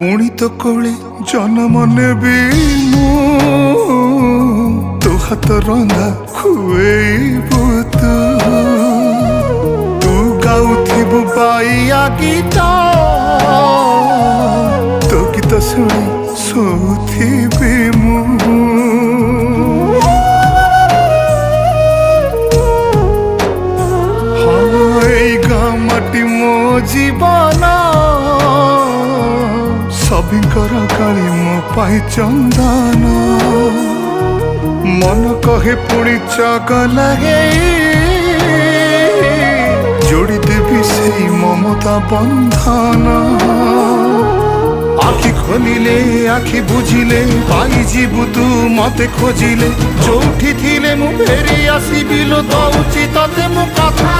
पुणी तो कोले जन्म नेबी तो हाथ रंधा खुएबू तू गाउथिबु बाइया गीत तो गीत शुणी सोथिबी मु माटी मो जीवन सबिंकर काली मो पाई चंदन मन कहे पुणी चगलागे जोड़ी देवी से ममता बंधन आखि खोलिले आखि बुझिले पाई जीवु तू मते खोजिले जोठी थिले मु फेरी आसीबी लो दउची तते मु कथा।